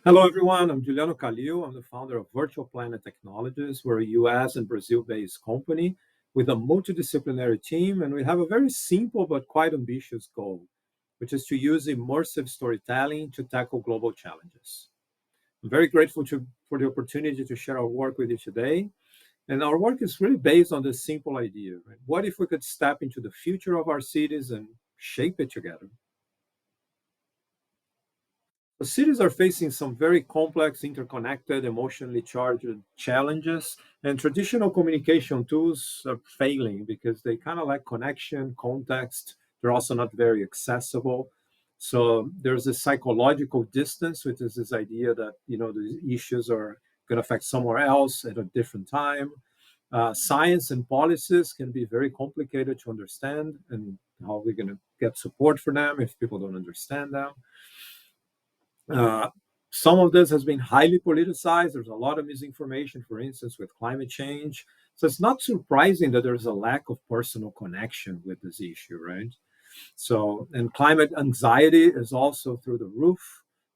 Hello, everyone. I'm Juliano Calil. I'm the founder of Virtual Planet Technologies. We're a US and Brazil based company with a multidisciplinary team, and we have a very simple but quite ambitious goal, which is to use immersive storytelling to tackle global challenges. I'm very grateful for the opportunity to share our work with you today. And our work is really based on this simple idea, right? What if we could step into the future of our cities and shape it together? The cities are facing some very complex, interconnected, emotionally charged challenges, and traditional communication tools are failing because they kind of lack connection, context. They're also not very accessible. So there's a psychological distance, which is this idea that the issues are going to affect somewhere else at a different time. Science and policies can be very complicated to understand, and how are we going to get support for them if people don't understand them? Uh, some of this has been highly politicized. There's a lot of misinformation, for instance, with climate change. So it's not surprising that there's a lack of personal connection with this issue, right? So, and climate anxiety is also through the roof.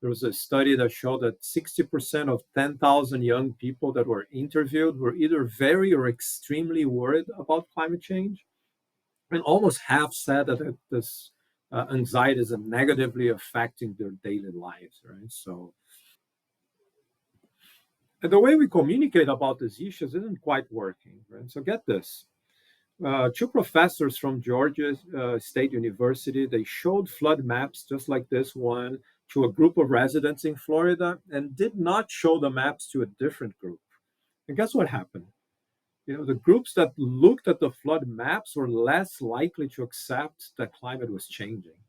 There was a study that showed that 60% of 10,000 young people that were interviewed were either very or extremely worried about climate change. And almost half said that this anxiety is negatively affecting their daily lives, right? So, and the way we communicate about these issues isn't quite working, right? So, get this. Two professors from Georgia State University, they showed flood maps just like this one to a group of residents in Florida and did not show the maps to a different group. And guess what happened? The groups that looked at the flood maps were less likely to accept that climate was changing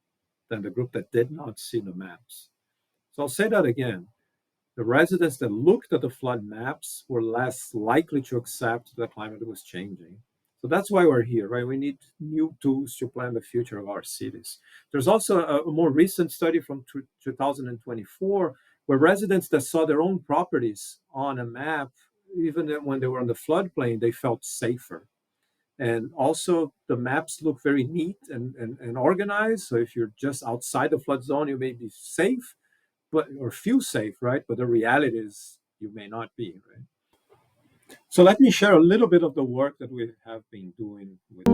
than the group that did not see the maps. So I'll say that again. The residents that looked at the flood maps were less likely to accept that climate was changing. So that's why we're here, right? We need new tools to plan the future of our cities. There's also a more recent study from 2024 where residents that saw their own properties on a map, even when they were on the floodplain, they felt safer. And also, the maps look very neat and organized. So if you're just outside the flood zone, you may be safe, but or feel safe, right? But the reality is you may not be, right? So let me share a little bit of the work that we have been doing with.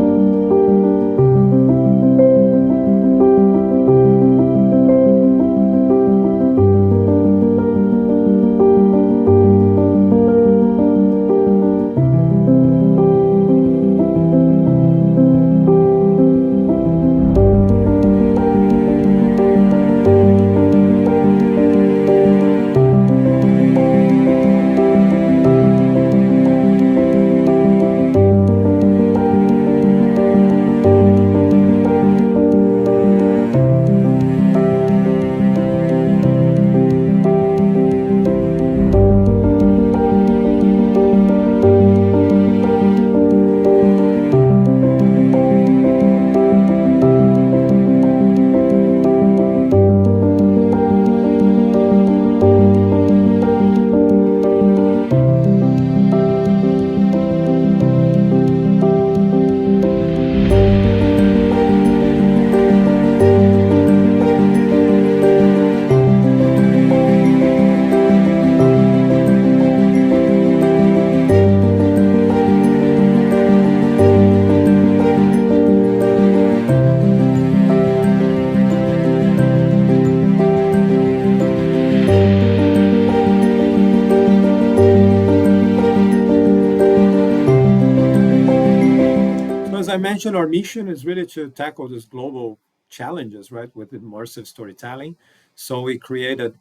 So as I mentioned, our mission is really to tackle these global challenges, right, with immersive storytelling. So we created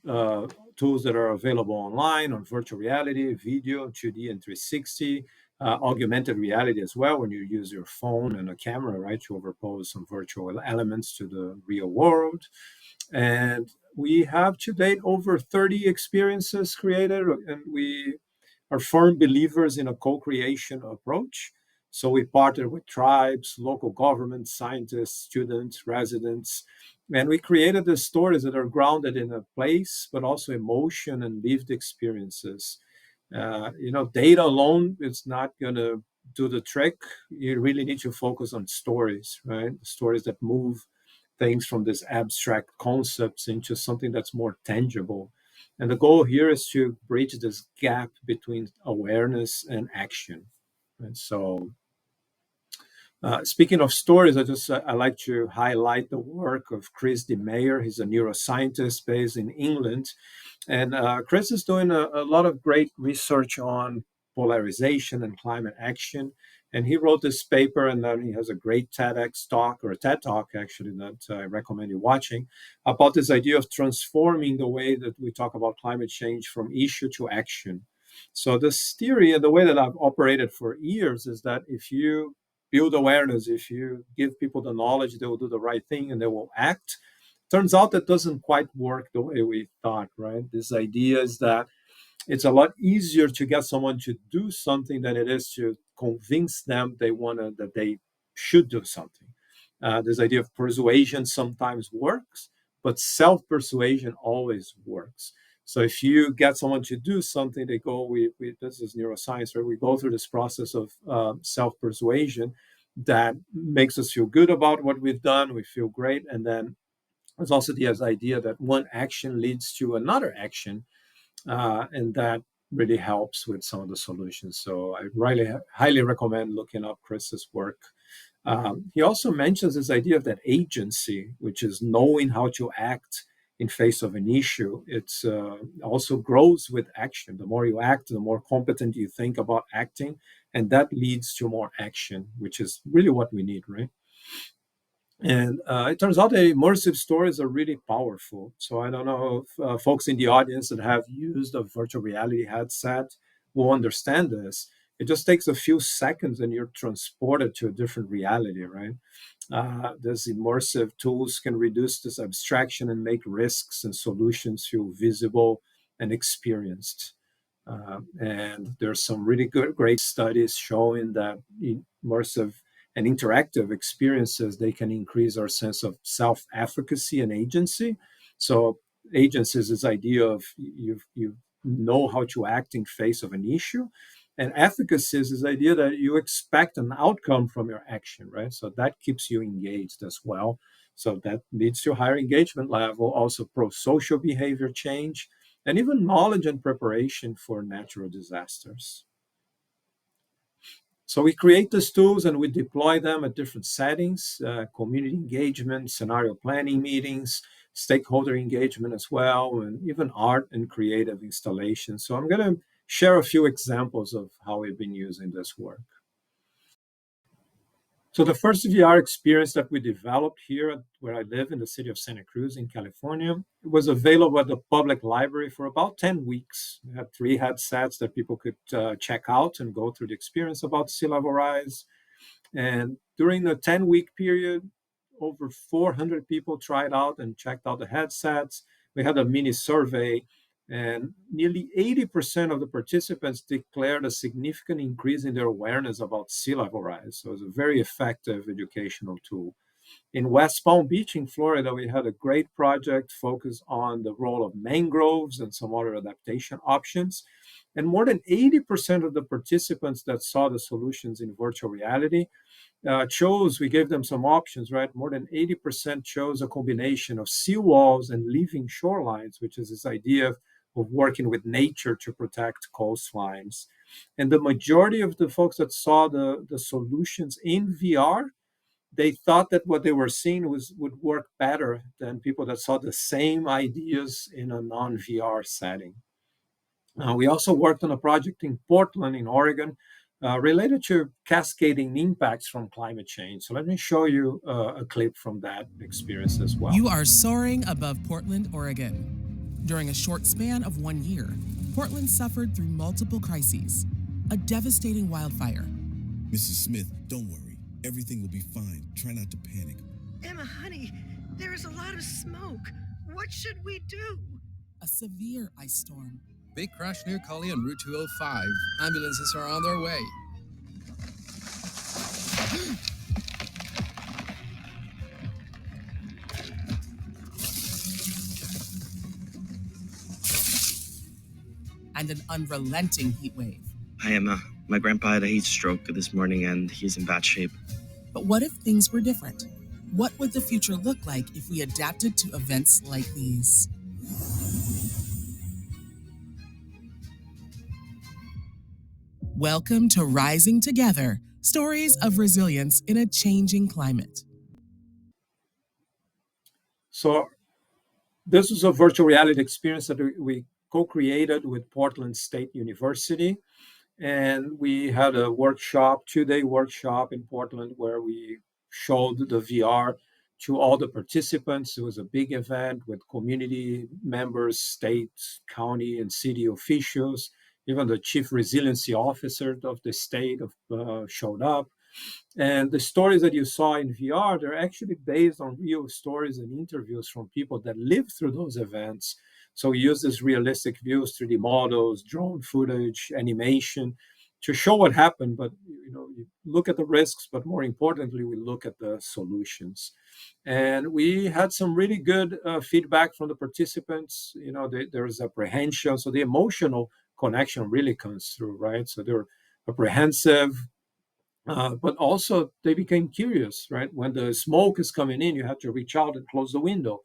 tools that are available online on virtual reality, video, 2D and 360, augmented reality as well, when you use your phone and a camera, right, to overpose some virtual elements to the real world. And we have to date over 30 experiences created, and we are firm believers in a co-creation approach. So we partner with tribes, local governments, scientists, students, residents, and we created the stories that are grounded in a place, but also emotion and lived experiences. Data alone is not going to do the trick. You really need to focus on stories, right? Stories that move things from these abstract concepts into something that's more tangible. And the goal here is to bridge this gap between awareness and action. And so, speaking of stories, I like to highlight the work of Chris de Meyer. He's a neuroscientist based in England. And Chris is doing a lot of great research on polarization and climate action. And he wrote this paper, and then he has a great TEDx talk, or a TED talk actually, that I recommend you watching, about this idea of transforming the way that we talk about climate change from issue to action. So this theory, and the way that I've operated for years, is that if you build awareness, if you give people the knowledge, they will do the right thing and they will act. Turns out that doesn't quite work the way we thought, right? This idea is that it's a lot easier to get someone to do something than it is to convince them that they should do something. This idea of persuasion sometimes works, but self-persuasion always works. So if you get someone to do something, they go, we this is neuroscience, right? We go through this process of self-persuasion that makes us feel good about what we've done. We feel great. And then there's also the idea that one action leads to another action, and that really helps with some of the solutions. So I really highly recommend looking up Chris's work. He also mentions this idea of that agency, which is knowing how to act in face of an issue. It's also grows with action. The more you act, the more competent you think about acting, and that leads to more action, which is really what we need, right? And it turns out that immersive stories are really powerful. So I don't know if folks in the audience that have used a virtual reality headset will understand this. It just takes a few seconds and you're transported to a different reality, right? These immersive tools can reduce this abstraction and make risks and solutions feel visible and experienced. And there's some really great studies showing that immersive and interactive experiences, they can increase our sense of self-efficacy and agency. So agency is this idea of you know how to act in face of an issue. And efficacy is this idea that you expect an outcome from your action, right? So that keeps you engaged as well. So that leads to higher engagement level, also pro-social behavior change, and even knowledge and preparation for natural disasters. So we create these tools and we deploy them at different settings, community engagement, scenario planning meetings, stakeholder engagement as well, and even art and creative installations. So I'm going to share a few examples of how we've been using this work. So the first VR experience that we developed here where I live in the city of Santa Cruz in California, it was available at the public library for about 10 weeks. We had 3 headsets that people could check out and go through the experience about sea level rise. And during the 10-week period, over 400 people tried out and checked out the headsets. We had a mini survey, and nearly 80% of the participants declared a significant increase in their awareness about sea level rise. So it's a very effective educational tool. In West Palm Beach in Florida, we had a great project focused on the role of mangroves and some other adaptation options. And more than 80% of the participants that saw the solutions in virtual reality we gave them some options, right? More than 80% chose a combination of seawalls and living shorelines, which is this idea of working with nature to protect coastlines. And the majority of the folks that saw the solutions in VR, they thought that what they were seeing would work better than people that saw the same ideas in a non-VR setting. We also worked on a project in Portland, in Oregon, related to cascading impacts from climate change. So let me show you a clip from that experience as well. You are soaring above Portland, Oregon. During a short span of 1 year, Portland suffered through multiple crises, a devastating wildfire. Mrs. Smith, don't worry. Everything will be fine. Try not to panic. Emma, honey, there is a lot of smoke. What should we do? A severe ice storm. Big crash near Collie on Route 205. Ambulances are on their way. And an unrelenting heat wave. Hi, Emma. My grandpa had a heat stroke this morning and he's in bad shape. But what if things were different? What would the future look like if we adapted to events like these? Welcome to Rising Together, Stories of Resilience in a Changing Climate. So this is a virtual reality experience that we co-created with Portland State University. And we had a workshop, 2-day workshop in Portland where we showed the VR to all the participants. It was a big event with community members, state, county, and city officials. Even the chief resiliency officer of the state showed up. And the stories that you saw in VR, they're actually based on real stories and interviews from people that lived through those events. So we use these realistic views, 3D models, drone footage, animation to show what happened. But you look at the risks, but more importantly, we look at the solutions. And we had some really good feedback from the participants. There was apprehension. So the emotional connection really comes through, right? So they're apprehensive, but also they became curious, right? When the smoke is coming in, you have to reach out and close the window.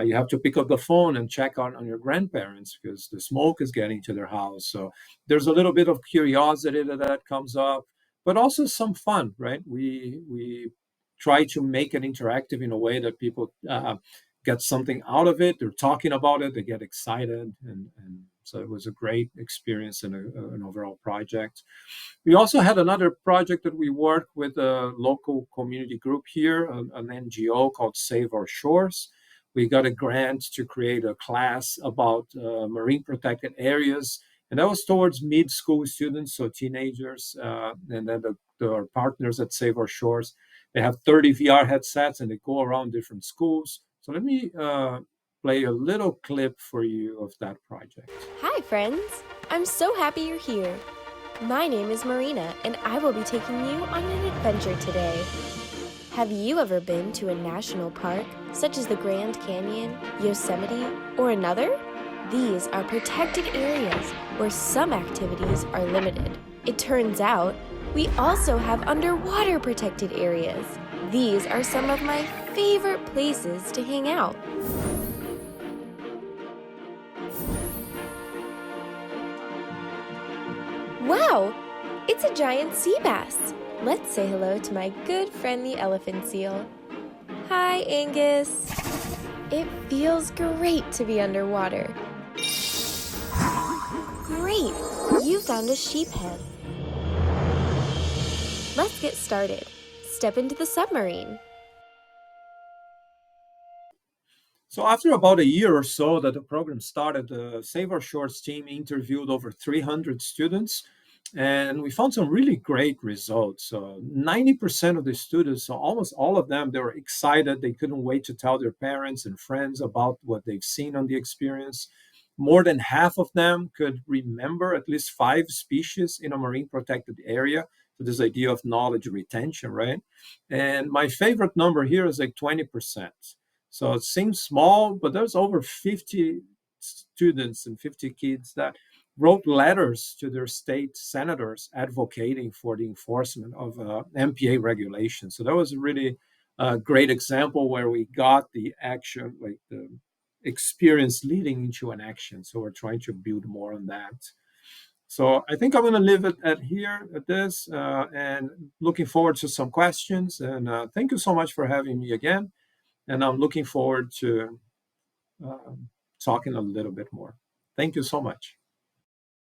You have to pick up the phone and check on your grandparents because the smoke is getting to their house. So there's a little bit of curiosity that comes up, but also some fun, right? We try to make it interactive in a way that people get something out of it. They're talking about it, they get excited, and so it was a great experience and an overall project. We also had another project that we worked with a local community group here, an NGO called Save Our Shores. We got a grant to create a class about marine protected areas, and that was towards mid-school students, so teenagers, and then our partners at Save Our Shores. They have 30 VR headsets, and they go around different schools. So let me play a little clip for you of that project. Hi, friends. I'm so happy you're here. My name is Marina, and I will be taking you on an adventure today. Have you ever been to a national park, such as the Grand Canyon, Yosemite, or another? These are protected areas where some activities are limited. It turns out, we also have underwater protected areas. These are some of my favorite places to hang out. Wow! It's a giant sea bass. Let's say hello to my good friend the elephant seal. Hi, Angus. It feels great to be underwater. Great! You found a sheephead. Let's get started. Step into the submarine. So after about a year or so that the program started, the Save Our Shores team interviewed over 300 students, and we found some really great results. 90% of the students, so almost all of them, they were excited. They couldn't wait to tell their parents and friends about what they've seen on the experience. More than half of them could remember at least 5 species in a marine protected area. So this idea of knowledge retention, right? And my favorite number here is like 20%. So it seems small, but there's over 50 students and 50 kids that wrote letters to their state senators advocating for the enforcement of MPA regulations. So that was a really great example where we got the action, like the experience leading into an action. So we're trying to build more on that. So I think I'm going to leave it at this, and looking forward to some questions. And thank you so much for having me again. And I'm looking forward to talking a little bit more. Thank you so much.